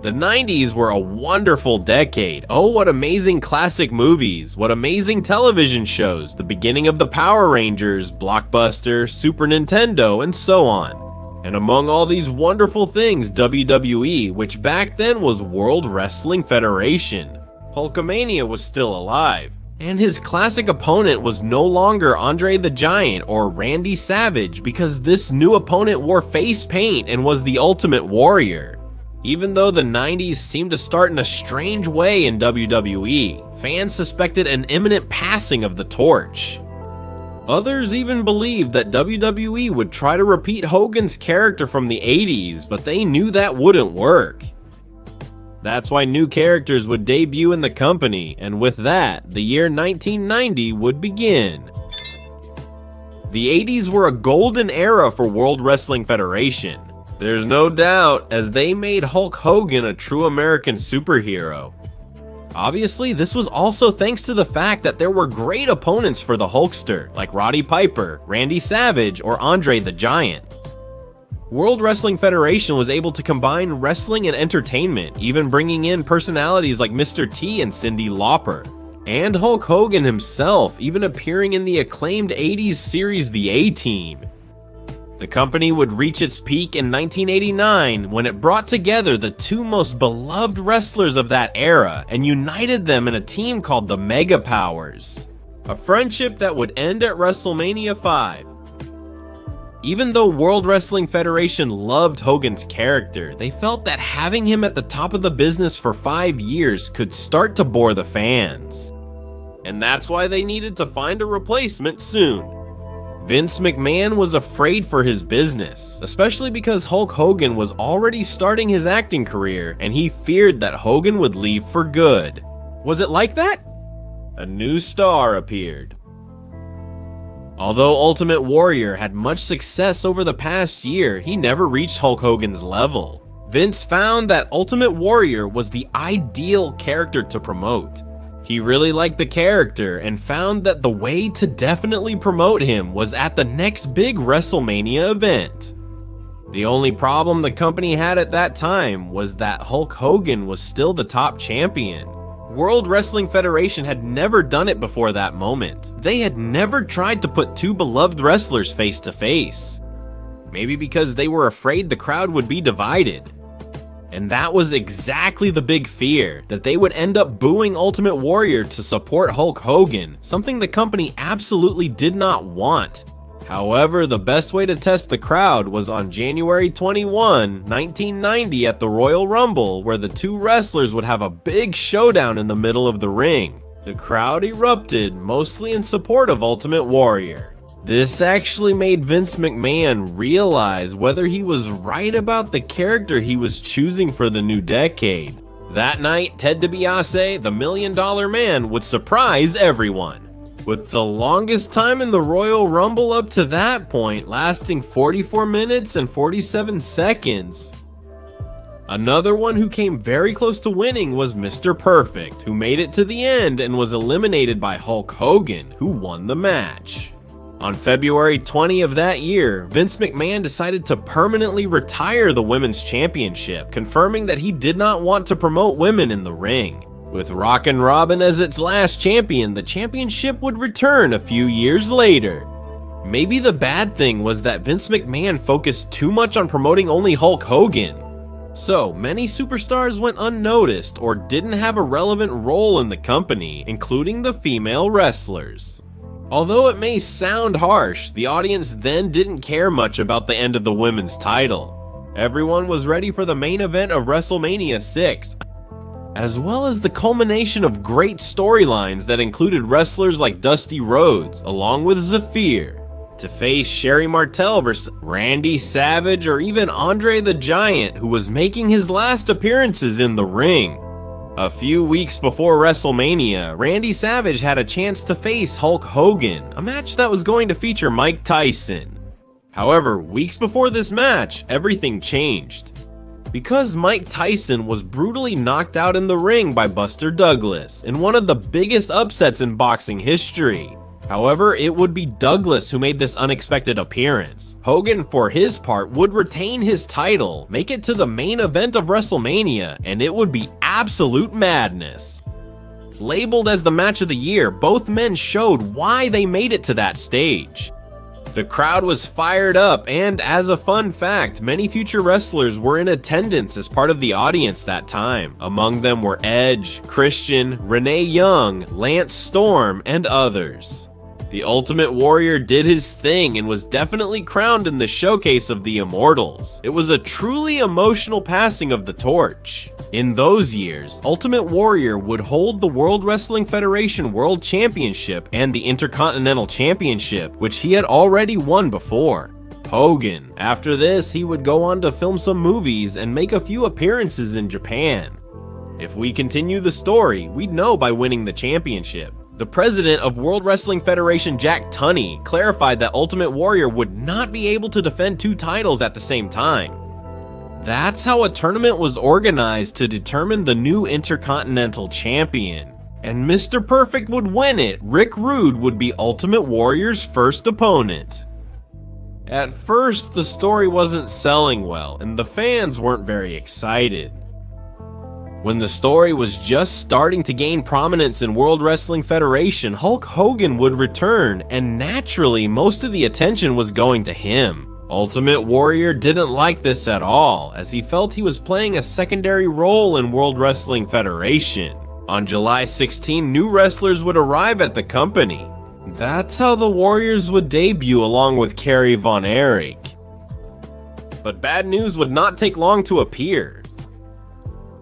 The 90s were a wonderful decade. Oh, what amazing classic movies, what amazing television shows, the beginning of the Power Rangers, Blockbuster, Super Nintendo, and so on. And among all these wonderful things, WWE, which back then was World Wrestling Federation. Hulkamania was still alive. And his classic opponent was no longer Andre the Giant or Randy Savage because this new opponent wore face paint and was the Ultimate Warrior. Even though the 90s seemed to start in a strange way in WWE, fans suspected an imminent passing of the torch. Others even believed that WWE would try to repeat Hogan's character from the 80s, but they knew that wouldn't work. That's why new characters would debut in the company, and with that, the year 1990 would begin. The 80s were a golden era for World Wrestling Federation. There's no doubt, as they made Hulk Hogan a true American superhero. Obviously, this was also thanks to the fact that there were great opponents for the Hulkster, like Roddy Piper, Randy Savage, or Andre the Giant. World Wrestling Federation was able to combine wrestling and entertainment, even bringing in personalities like Mr. T and Cyndi Lauper. And Hulk Hogan himself, even appearing in the acclaimed 80s series The A-Team. The company would reach its peak in 1989 when it brought together the two most beloved wrestlers of that era and united them in a team called the Mega Powers. A friendship that would end at WrestleMania 5. Even though World Wrestling Federation loved Hogan's character, they felt that having him at the top of the business for 5 years could start to bore the fans. And that's why they needed to find a replacement soon. Vince McMahon was afraid for his business, especially because Hulk Hogan was already starting his acting career and he feared that Hogan would leave for good. Was it like that? A new star appeared. Although Ultimate Warrior had much success over the past year, he never reached Hulk Hogan's level. Vince found that Ultimate Warrior was the ideal character to promote. He really liked the character and found that the way to definitely promote him was at the next big WrestleMania event. The only problem the company had at that time was that Hulk Hogan was still the top champion. World Wrestling Federation had never done it before that moment. They had never tried to put two beloved wrestlers face to face. Maybe because they were afraid the crowd would be divided. And that was exactly the big fear, that they would end up booing Ultimate Warrior to support Hulk Hogan, something the company absolutely did not want. However, the best way to test the crowd was on January 21, 1990 at the Royal Rumble, where the two wrestlers would have a big showdown in the middle of the ring. The crowd erupted, mostly in support of Ultimate Warrior. This actually made Vince McMahon realize whether he was right about the character he was choosing for the new decade. That night, Ted DiBiase, the $1 Million Man, would surprise everyone. With the longest time in the Royal Rumble up to that point lasting 44 minutes and 47 seconds. Another one who came very close to winning was Mr. Perfect, who made it to the end and was eliminated by Hulk Hogan, who won the match. On February 20 of that year, Vince McMahon decided to permanently retire the Women's Championship, confirming that he did not want to promote women in the ring. With Rockin' Robin as its last champion, the championship would return a few years later. Maybe the bad thing was that Vince McMahon focused too much on promoting only Hulk Hogan. So, many superstars went unnoticed or didn't have a relevant role in the company, including the female wrestlers. Although it may sound harsh, the audience then didn't care much about the end of the women's title. Everyone was ready for the main event of WrestleMania 6, as well as the culmination of great storylines that included wrestlers like Dusty Rhodes, along with Zafir, to face Sherry Martel versus Randy Savage or even Andre the Giant, who was making his last appearances in the ring. A few weeks before WrestleMania, Randy Savage had a chance to face Hulk Hogan, a match that was going to feature Mike Tyson. However, weeks before this match, everything changed. Because Mike Tyson was brutally knocked out in the ring by Buster Douglas in one of the biggest upsets in boxing history. However, it would be Douglas who made this unexpected appearance. Hogan, for his part, would retain his title, make it to the main event of WrestleMania, and it would be absolute madness. Labeled as the match of the year, both men showed why they made it to that stage. The crowd was fired up, and as a fun fact, many future wrestlers were in attendance as part of the audience that time. Among them were Edge, Christian, Renee Young, Lance Storm, and others. The Ultimate Warrior did his thing and was definitely crowned in the showcase of the Immortals. It was a truly emotional passing of the torch. In those years, Ultimate Warrior would hold the World Wrestling Federation World Championship and the Intercontinental Championship, which he had already won before. Hogan. After this, he would go on to film some movies and make a few appearances in Japan. If we continue the story, we'd know by winning the championship. The president of World Wrestling Federation, Jack Tunney, clarified that Ultimate Warrior would not be able to defend two titles at the same time. That's how a tournament was organized to determine the new Intercontinental Champion. And Mr. Perfect would win it. Rick Rude would be Ultimate Warrior's first opponent. At first, the story wasn't selling well, and the fans weren't very excited. When the story was just starting to gain prominence in World Wrestling Federation, Hulk Hogan would return, and naturally, most of the attention was going to him. Ultimate Warrior didn't like this at all, as he felt he was playing a secondary role in World Wrestling Federation. On July 16, new wrestlers would arrive at the company. That's how the Warriors would debut along with Kerry Von Erich. But bad news would not take long to appear.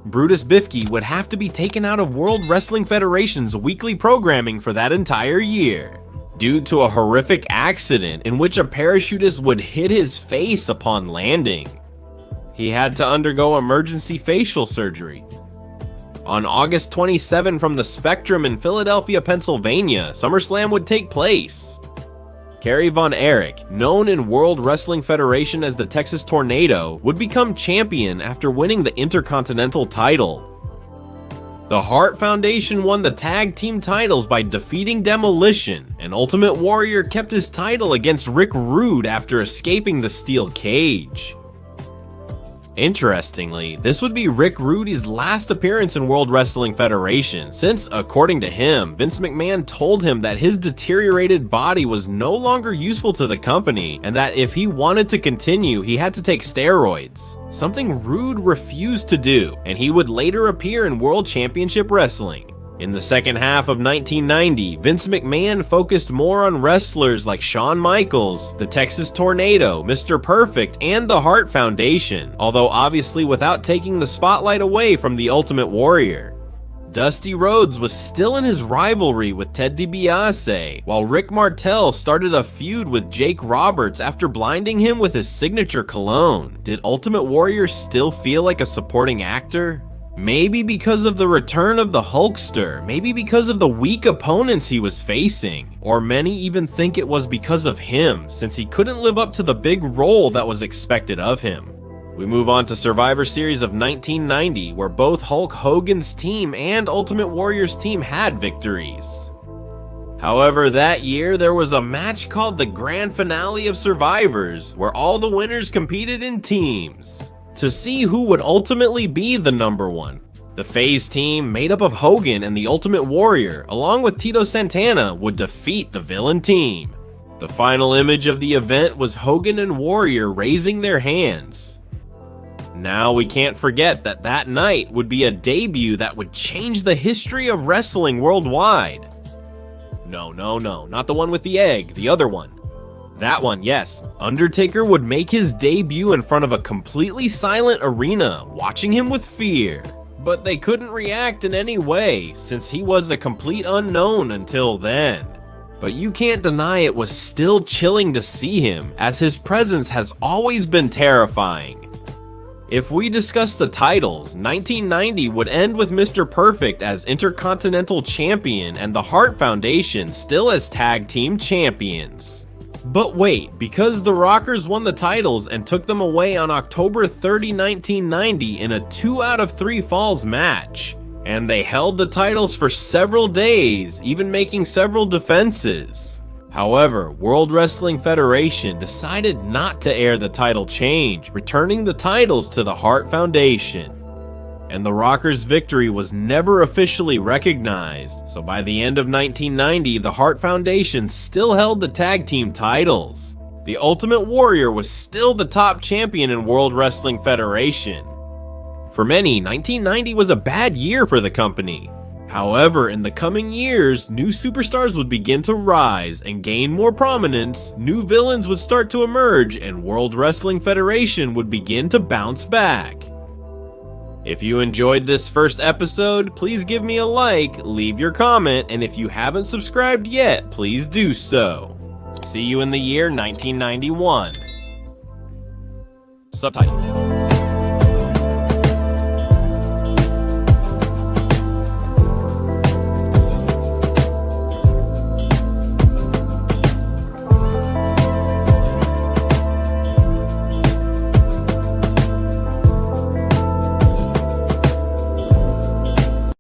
Brutus Bifke would have to be taken out of World Wrestling Federation's weekly programming for that entire year, due to a horrific accident in which a parachutist would hit his face upon landing. He had to undergo emergency facial surgery. On August 27 from the Spectrum in Philadelphia, Pennsylvania, SummerSlam would take place. Kerry Von Erich, known in World Wrestling Federation as the Texas Tornado, would become champion after winning the Intercontinental title. The Hart Foundation won the tag team titles by defeating Demolition, and Ultimate Warrior kept his title against Rick Rude after escaping the steel cage. Interestingly, this would be Rick Rude's last appearance in World Wrestling Federation, since, according to him, Vince McMahon told him that his deteriorated body was no longer useful to the company, and that if he wanted to continue, he had to take steroids. Something Rude refused to do, and he would later appear in World Championship Wrestling. In the second half of 1990, Vince McMahon focused more on wrestlers like Shawn Michaels, the Texas Tornado, Mr. Perfect, and the Hart Foundation, although obviously without taking the spotlight away from the Ultimate Warrior. Dusty Rhodes was still in his rivalry with Ted DiBiase, while Rick Martel started a feud with Jake Roberts after blinding him with his signature cologne. Did Ultimate Warrior still feel like a supporting actor? Maybe because of the return of the Hulkster, maybe because of the weak opponents he was facing, or many even think it was because of him, since he couldn't live up to the big role that was expected of him. We move on to Survivor Series of 1990, where both Hulk Hogan's team and Ultimate Warrior's team had victories. However, that year there was a match called the Grand Finale of Survivors, where all the winners competed in teams to see who would ultimately be the number one. The FaZe team, made up of Hogan and the Ultimate Warrior, along with Tito Santana, would defeat the villain team. The final image of the event was Hogan and Warrior raising their hands. Now we can't forget that that night would be a debut that would change the history of wrestling worldwide. No, not the one with the egg, the other one. That one, yes. Undertaker would make his debut in front of a completely silent arena, watching him with fear. But they couldn't react in any way, since he was a complete unknown until then. But you can't deny it was still chilling to see him, as his presence has always been terrifying. If we discuss the titles, 1990 would end with Mr. Perfect as Intercontinental Champion and the Hart Foundation still as Tag Team Champions. But wait, because the Rockers won the titles and took them away on October 30, 1990 in a 2 out of 3 falls match, and they held the titles for several days, even making several defenses. However, World Wrestling Federation decided not to air the title change, returning the titles to the Hart Foundation. And the Rockers' victory was never officially recognized, so by the end of 1990, the Hart Foundation still held the tag team titles. The Ultimate Warrior was still the top champion in World Wrestling Federation. For many, 1990 was a bad year for the company. However, in the coming years, new superstars would begin to rise and gain more prominence, new villains would start to emerge, and World Wrestling Federation would begin to bounce back. If you enjoyed this first episode, please give me a like, leave your comment, and if you haven't subscribed yet, please do so. See you in the year 1991. Subtitle.